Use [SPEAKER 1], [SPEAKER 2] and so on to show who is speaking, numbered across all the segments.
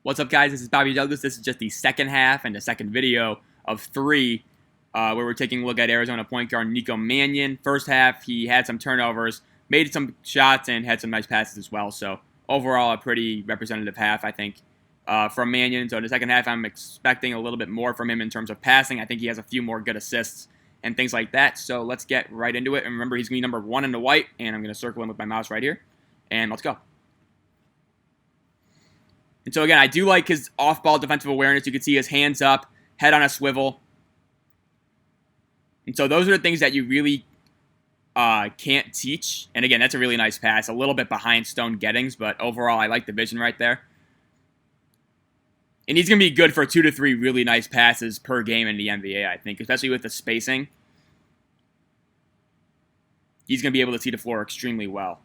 [SPEAKER 1] What's up, guys? This is Bobby Douglas. This is just the second half and the second video of three where we're taking a look at Arizona point guard Nico Mannion. First half, he had some turnovers, made some shots, and had some nice passes as well. So overall, a pretty representative half, I think, from Mannion. So in the second half, I'm expecting a little bit more from him in terms of passing. I think he has a few more good assists and things like that. So let's get right into it. And remember, he's going to be number 1 in the white, and I'm going to circle him with my mouse right here. And let's go. And so, again, I do like his off-ball defensive awareness. You can see his hands up, head on a swivel. And so those are the things that you really can't teach. And, again, that's a really nice pass. A little bit behind Stone Gettings, but overall I like the vision right there. And he's going to be good for 2 to 3 really nice passes per game in the NBA, I think, especially with the spacing. He's going to be able to see the floor extremely well.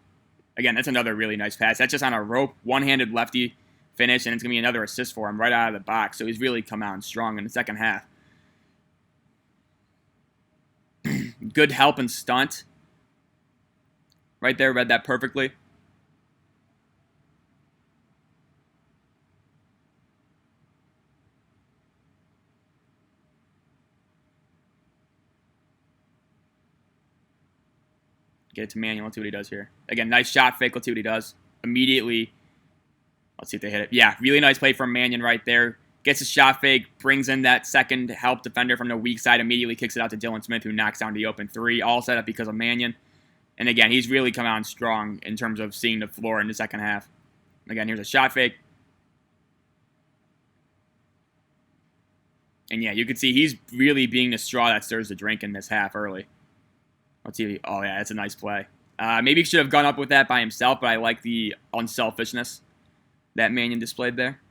[SPEAKER 1] Again, that's another really nice pass. That's just on a rope, one-handed lefty finish, and it's going to be another assist for him right out of the box. So he's really come out strong in the second half. Good help and stunt. Right there, read that perfectly. Get it to Mannion. Let's see what he does here. Again, nice shot fake. Let's see what he does. Immediately. Let's see if they hit it. Yeah, really nice play from Mannion right there. Gets a shot fake, brings in that second help defender from the weak side, immediately kicks it out to Dylan Smith, who knocks down the open three. All set up because of Mannion. And again, he's really come out strong in terms of seeing the floor in the second half. Again, here's a shot fake. And yeah, you can see he's really being the straw that stirs the drink in this half early. Let's see. Oh, yeah, that's a nice play. Maybe he should have gone up with that by himself, but I like the unselfishness that Mannion displayed there.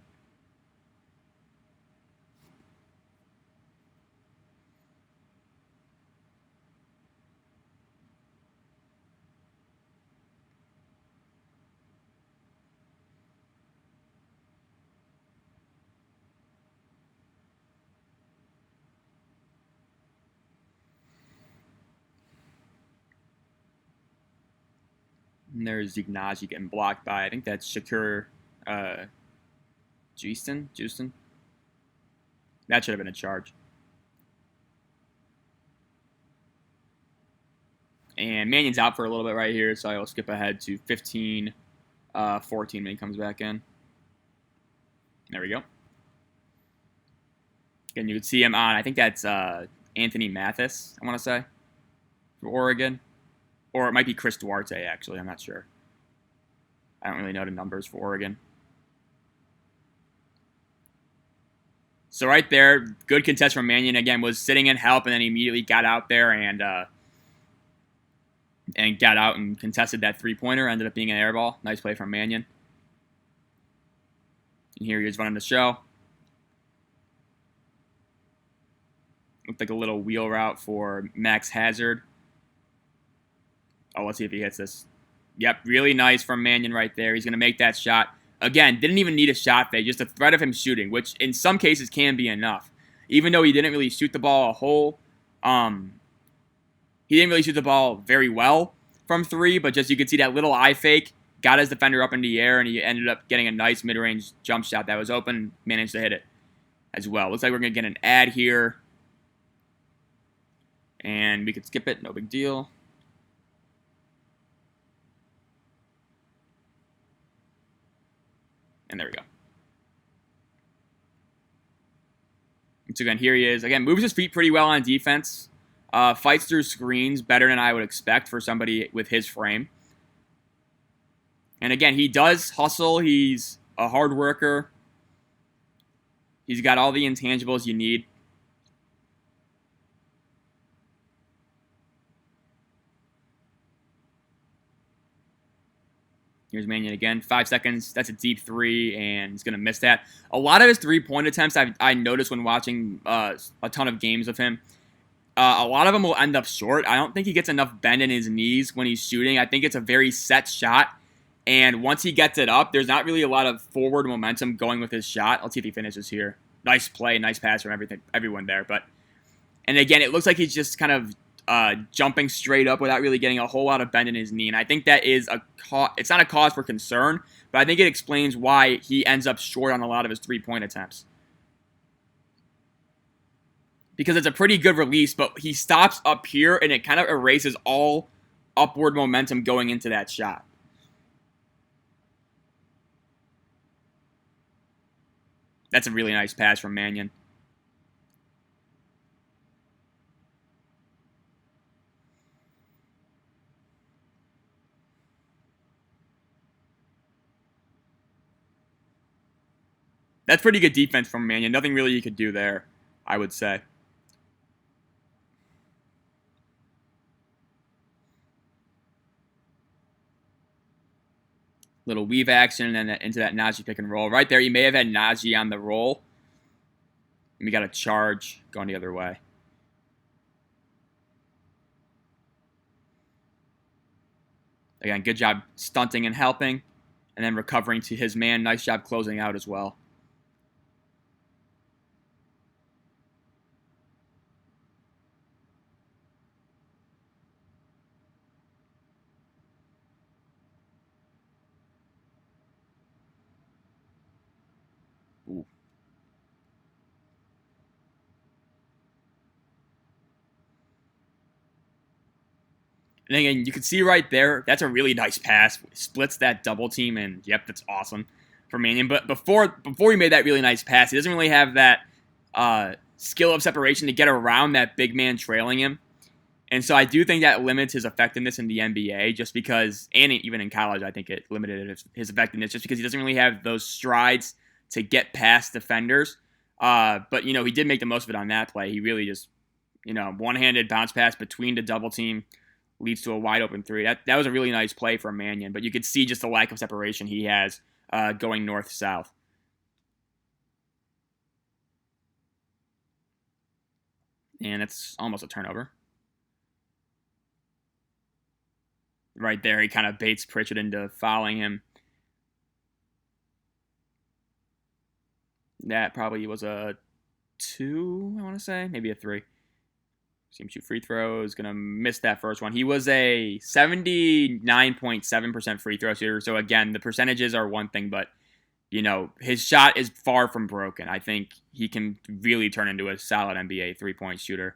[SPEAKER 1] And there's Ignazi getting blocked by, I think that's Shakur Houston. That should have been a charge. And Mannion's out for a little bit right here, so I'll skip ahead to 15-14 when he comes back in. There we go. Again, you can see him on, I think that's Anthony Mathis, I want to say, for Oregon. Or it might be Chris Duarte, actually. I'm not sure. I don't really know the numbers for Oregon. So right there, good contest from Mannion. Again, was sitting in help, and then he immediately got out there and got out and contested that three-pointer. Ended up being an air ball. Nice play from Mannion. And here he is running the show. Looked like a little wheel route for Max Hazard. Oh, let's see if he hits this. Yep, really nice from Mannion right there. He's going to make that shot. Again, didn't even need a shot fake, just the threat of him shooting, which in some cases can be enough. Even though he didn't really shoot the ball he didn't really shoot the ball very well from 3, but just you could see that little eye fake, got his defender up in the air, and he ended up getting a nice mid-range jump shot that was open, managed to hit it as well. Looks like we're going to get an ad here. And we could skip it, no big deal. And there we go. And so again, here he is. Again, moves his feet pretty well on defense. Fights through screens better than I would expect for somebody with his frame. And again, he does hustle. He's a hard worker. He's got all the intangibles you need. Here's Mannion again. 5 seconds. That's a deep 3, and he's going to miss that. A lot of his three-point attempts, I noticed when watching a ton of games of him, a lot of them will end up short. I don't think he gets enough bend in his knees when he's shooting. I think it's a very set shot, and once he gets it up, there's not really a lot of forward momentum going with his shot. Let's see if he finishes here. Nice play, nice pass from everyone there. And again, it looks like he's just kind of jumping straight up without really getting a whole lot of bend in his knee. And I think that is it's not a cause for concern, but I think it explains why he ends up short on a lot of his three-point attempts. Because it's a pretty good release, but he stops up here, and it kind of erases all upward momentum going into that shot. That's a really nice pass from Mannion. That's pretty good defense from Mannion. Nothing really you could do there, I would say. Little weave action and then into that Najee pick and roll. Right there, you may have had Najee on the roll. And we got a charge going the other way. Again, good job stunting and helping. And then recovering to his man. Nice job closing out as well. Ooh. And again, you can see right there, that's a really nice pass. Splits that double team, and yep, that's awesome for Mannion. But before he made that really nice pass, he doesn't really have that skill of separation to get around that big man trailing him. And so I do think that limits his effectiveness in the NBA just because, and even in college, I think it limited his effectiveness just because he doesn't really have those strides to get past defenders. But, he did make the most of it on that play. He really just, one-handed bounce pass between the double team leads to a wide open three. That was a really nice play from Mannion, but you could see just the lack of separation he has going north-south. And it's almost a turnover. Right there, he kind of baits Pritchard into fouling him. That probably was a 2, I want to say. Maybe a 3. See him shoot free throws. Going to miss that first one. He was a 79.7% free throw shooter. So, again, the percentages are one thing, but, his shot is far from broken. I think he can really turn into a solid NBA three-point shooter.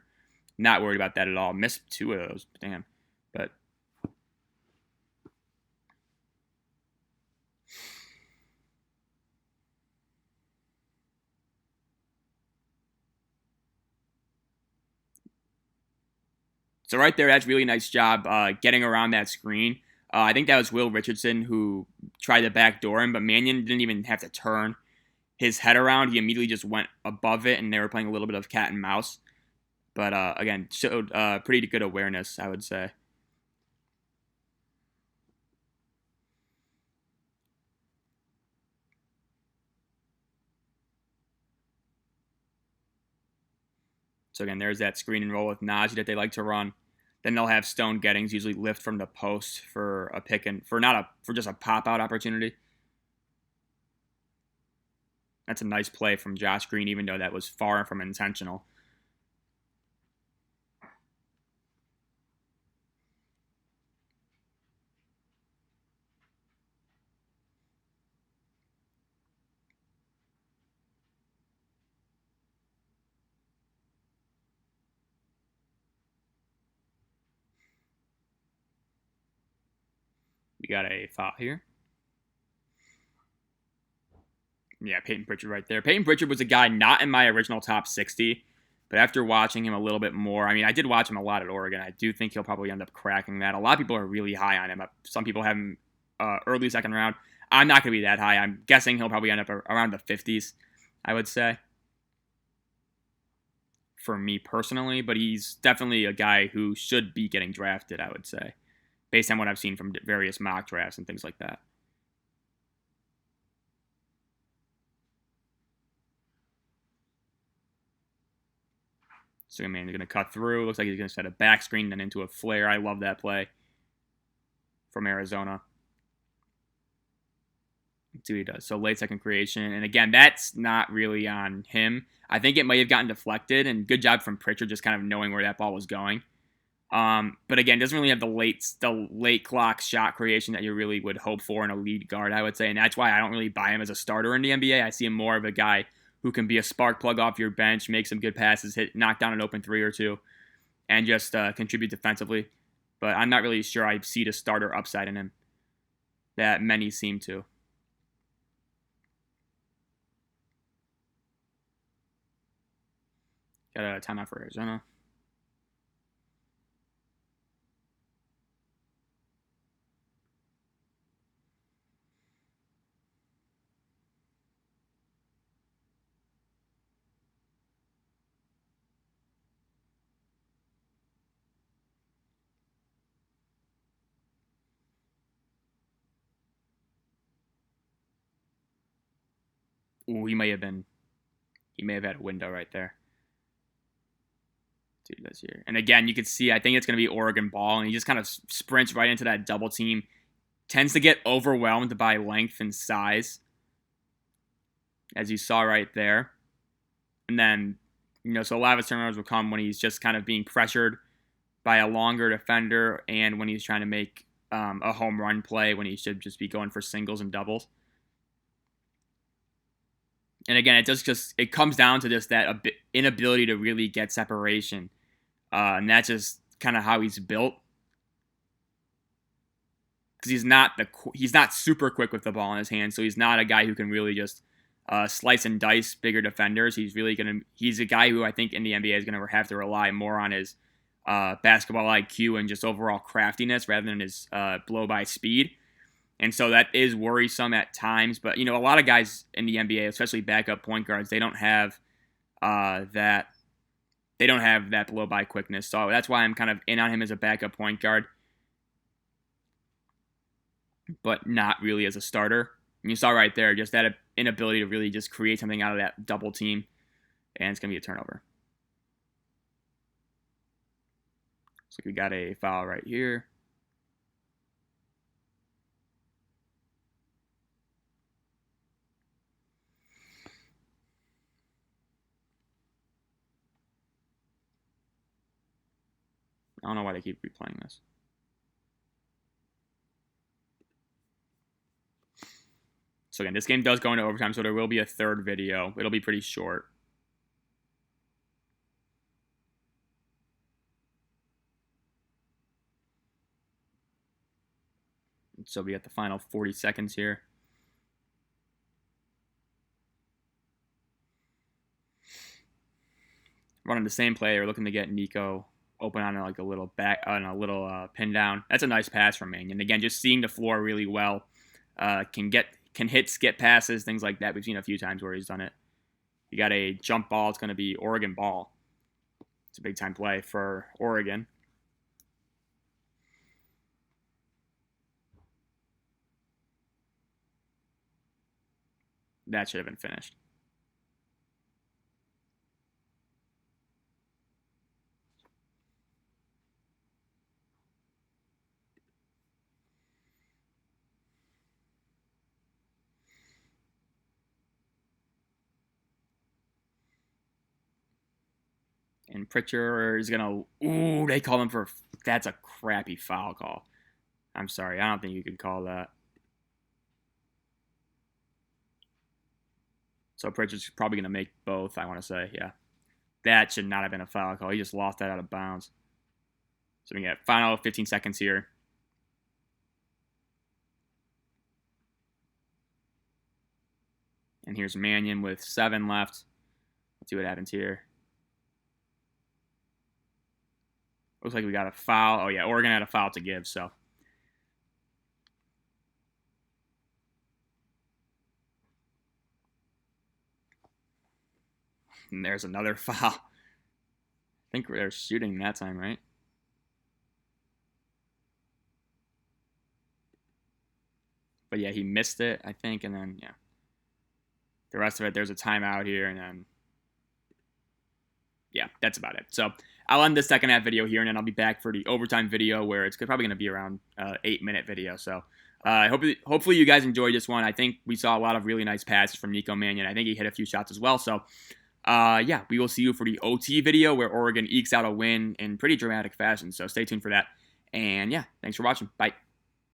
[SPEAKER 1] Not worried about that at all. Missed 2 of those. Damn. But so right there, that's really nice job getting around that screen. I think that was Will Richardson who tried to backdoor him, but Mannion didn't even have to turn his head around. He immediately just went above it, and they were playing a little bit of cat and mouse. But again, showed pretty good awareness, I would say. So again, there's that screen and roll with Najee that they like to run. Then they'll have Stone Gettings usually lift from the post for a pick and for just a pop out opportunity. That's a nice play from Josh Green, even though that was far from intentional. We got a foul here. Yeah, Peyton Pritchard right there. Peyton Pritchard was a guy not in my original top 60, but after watching him a little bit more, I mean, I did watch him a lot at Oregon. I do think he'll probably end up cracking that. A lot of people are really high on him. Some people have him early second round. I'm not going to be that high. I'm guessing he'll probably end up around the 50s, I would say, for me personally. But he's definitely a guy who should be getting drafted, I would say, based on what I've seen from various mock drafts and things like that. So, man, he's going to cut through. Looks like he's going to set a back screen then into a flare. I love that play from Arizona. Let's see what he does. So, late second creation. And, again, that's not really on him. I think it might have gotten deflected, and good job from Pritchard just kind of knowing where that ball was going. But again, doesn't really have the late clock shot creation that you really would hope for in a lead guard, I would say. And that's why I don't really buy him as a starter in the NBA. I see him more of a guy who can be a spark plug off your bench, make some good passes, knock down an open three or two, and just contribute defensively. But I'm not really sure I see the starter upside in him that many seem to. Got a timeout for Arizona. Ooh, he may have had a window right there. Dude, this here. And again, you can see, I think it's going to be Oregon ball, and he just kind of sprints right into that double team. Tends to get overwhelmed by length and size, as you saw right there. And then, so a lot of his turnovers will come when he's just kind of being pressured by a longer defender and when he's trying to make a home run play when he should just be going for singles and doubles. And again, it comes down to just that inability to really get separation, and that's just kind of how he's built. Because he's not super quick with the ball in his hand, so he's not a guy who can really just slice and dice bigger defenders. He's a guy who I think in the NBA is gonna have to rely more on his basketball IQ and just overall craftiness rather than his blow by speed. And so that is worrisome at times. But, a lot of guys in the NBA, especially backup point guards, they don't have that blow-by quickness. So that's why I'm kind of in on him as a backup point guard, but not really as a starter. And you saw right there just that inability to really just create something out of that double team, and it's going to be a turnover. So we got a foul right here. I don't know why they keep replaying this. So again, this game does go into overtime, so there will be a third video. It'll be pretty short. So we got the final 40 seconds here. Running the same play, we're looking to get Nico open on like a little pin down. That's a nice pass from Mannion. Again, just seeing the floor really well. Can hit skip passes, things like that. We've seen a few times where he's done it. You got a jump ball. It's going to be Oregon ball. It's a big time play for Oregon. That should have been finished. And Pritchard is going to... they call him for... That's a crappy foul call. I'm sorry. I don't think you could call that. So Pritchard's probably going to make both, I want to say. Yeah. That should not have been a foul call. He just lost that out of bounds. So we got final 15 seconds here. And here's Mannion with 7 left. Let's see what happens here. Looks like we got a foul. Oh, yeah, Oregon had a foul to give, so. And there's another foul. I think they're shooting that time, right? But, yeah, he missed it, I think, and then, yeah. The rest of it, there's a timeout here, and then, yeah, that's about it. So I'll end the second half video here, and then I'll be back for the overtime video where it's probably going to be around 8-minute video. So hopefully you guys enjoyed this one. I think we saw a lot of really nice passes from Nico Mannion. I think he hit a few shots as well. So yeah, we will see you for the OT video where Oregon ekes out a win in pretty dramatic fashion. So stay tuned for that. And yeah, thanks for watching. Bye.